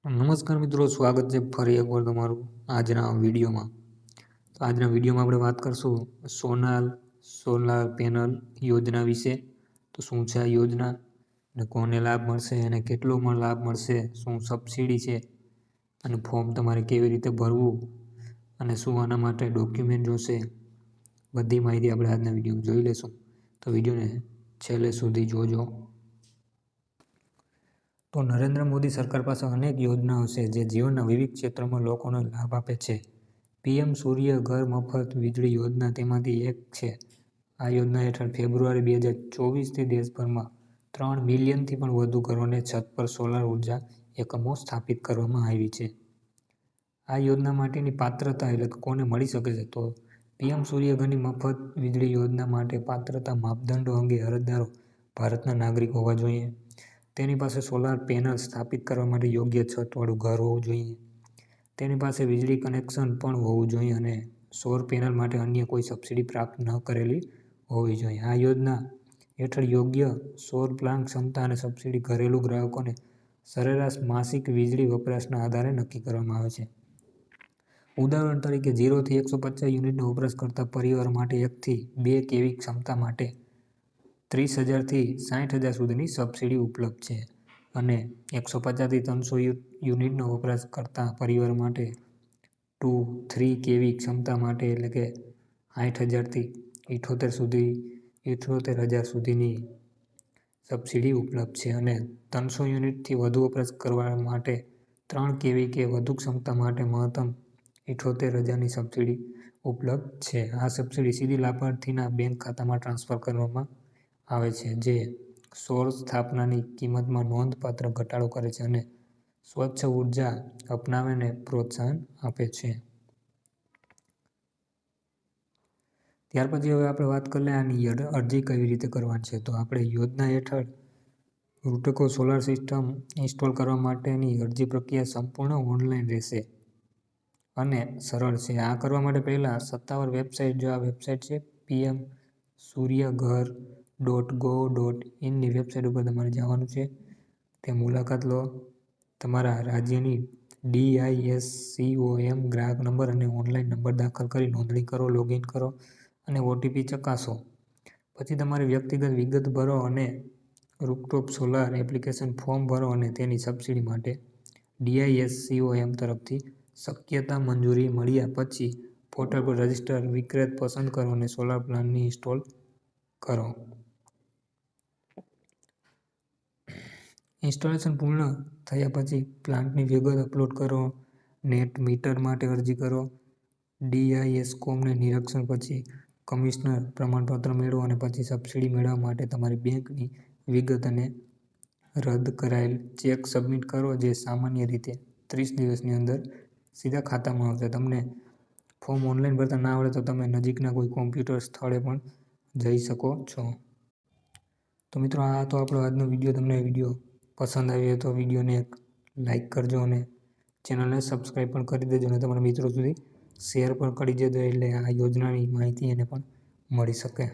નમસ્કાર મિત્રો, સ્વાગત છે ફરી એકવાર તમારું આજના વિડીયોમાં. તો આજના વિડીયોમાં આપણે વાત કરશું સોલાર પેનલ યોજના વિશે. તો શું છે આ યોજના અને કોને લાભ મળશે અને કેટલો લાભ મળશે, શું સબસિડી છે અને ફોર્મ તમારે કેવી રીતે ભરવું અને શું આના માટે ડોક્યુમેન્ટ જોશે, બધી માહિતી આપણે આજના વિડીયો જોઈ લઈશું. તો વિડીયોને છેલ્લે સુધી જોજો. તો નરેન્દ્ર મોદી સરકાર પાસે અનેક યોજનાઓ છે જે જીવનના વિવિધ ક્ષેત્રોમાં લોકોને લાભ આપે છે. પીએમ સૂર્ય ઘર મફત વીજળી યોજના તેમાંથી એક છે. આ યોજના હેઠળ ફેબ્રુઆરી 2024થી દેશભરમાં 3 મિલિયનથી પણ વધુ ઘરોને છત પર સોલાર ઉર્જા એકમો સ્થાપિત કરવામાં આવી છે. આ યોજના માટેની પાત્રતા એટલે કોને મળી શકે છે, તો પીએમ સૂર્ય ઘરની મફત વીજળી યોજના માટે પાત્રતા માપદંડો અંગે અરજદારો ભારતના નાગરિક હોવા જોઈએ. તેની પાસે સોલાર પેનલ સ્થાપિત કરવા માટે યોગ્ય છતવાળું ઘર હોવું જોઈએ. તેની પાસે વીજળી કનેક્શન પણ હોવું જોઈએ અને સૌર પેનલ માટે અન્ય કોઈ સબસિડી પ્રાપ્ત ન કરેલી હોવી જોઈએ. આ યોજના હેઠળ યોગ્ય સૌર પ્લાન્ટ ક્ષમતા અને સબસિડી ઘરેલું ગ્રાહકોને સરેરાશ માસિક વીજળી વપરાશના આધારે નક્કી કરવામાં આવે છે. ઉદાહરણ તરીકે 0 થી 150 યુનિટનો વપરાશ કરતા પરિવારો માટે 1 થી 2 કેવી ક્ષમતા માટે 30,000 થી 60,000 સુધીની સબસિડી ઉપલબ્ધ છે અને 150 થી 300 યુનિટનો વપરાશ કરતા પરિવાર માટે 2-3 કેવી ક્ષમતા માટે એટલે કે 60,000 થી 78,000 સુધીની સબસિડી ઉપલબ્ધ છે અને 300 યુનિટથી વધુ વપરાશ કરવા માટે 3 કેવી કે વધુ ક્ષમતા માટે મહત્તમ 78,000ની સબસિડી ઉપલબ્ધ છે. આ સબસિડી સીધી લાભાર્થીના બેંક ખાતામાં ટ્રાન્સફર કરવામાં આવે છે, જે સૌર સ્થાપનાની કિંમતમાં નોંધપાત્ર ઘટાડો કરે છે અને સ્વચ્છ ઉર્જા અપનાવવાને પ્રોત્સાહન આપે છે. ત્યાર પછી હવે આપણે વાત કરી લઈએ આની અરજી કેવી રીતે કરવાની છે. તો આપણે યોજના હેઠળ રૂટકો સોલાર સિસ્ટમ ઇન્સ્ટોલ કરવા માટેની અરજી પ્રક્રિયા સંપૂર્ણ ઓનલાઈન રહેશે અને સરળ છે. આ કરવા માટે પહેલાં સત્તાવાર વેબસાઇટ, જો આ વેબસાઇટ છે pmsuryaghar.gov.inની વેબસાઇટ ઉપર તમારે જવાનું છે. તે મુલાકાત લો. તમારા રાજ્યની DISCOM ગ્રાહક નંબર અને ઓનલાઈન નંબર દાખલ કરી નોંધણી કરો, લોગિન કરો અને OTP ચકાસો. પછી તમારી વ્યક્તિગત વિગત ભરો અને રૂફટોપ સોલાર એપ્લિકેશન ફોર્મ ભરો અને તેની સબસિડી માટે DISCOM તરફથી શક્યતા મંજૂરી મળ્યા પછી પોર્ટલ પર રજિસ્ટર વિક્રેત પસંદ કરો અને સોલાર પ્લાન્ટ ઇન્સ્ટોલ કરો. ઇન્સ્ટોલેશન પૂર્ણ થયા પછી પ્લાન્ટની વિગત અપલોડ કરો, નેટ મીટર માટે અરજી કરો, DISCOમને નિરીક્ષણ પછી કમિશનર પ્રમાણપત્ર મેળવો અને પછી સબસિડી મેળવવા માટે તમારી બેંકની વિગત અને રદ કરાયેલ ચેક સબમિટ કરો, જે સામાન્ય રીતે 30 દિવસની અંદર સીધા ખાતામાં આવશે. તમને ફોર્મ ઓનલાઈન ભરતા ના આવડે તો તમે નજીકના કોઈ કોમ્પ્યુટર સ્થળે પણ જઈ શકો છો. તો મિત્રો, આ તો આપણો આજનો વિડીયો. તમને વિડીયો પસંદ આવ્યો તો વિડીયોને એક લાઇક કરજો અને ચેનલને સબસ્ક્રાઈબ પણ કરી દેજો અને તમારા મિત્રો સુધી શેર પણ કરી દેજો, એટલે આ યોજનાની માહિતી એને પણ મળી શકે.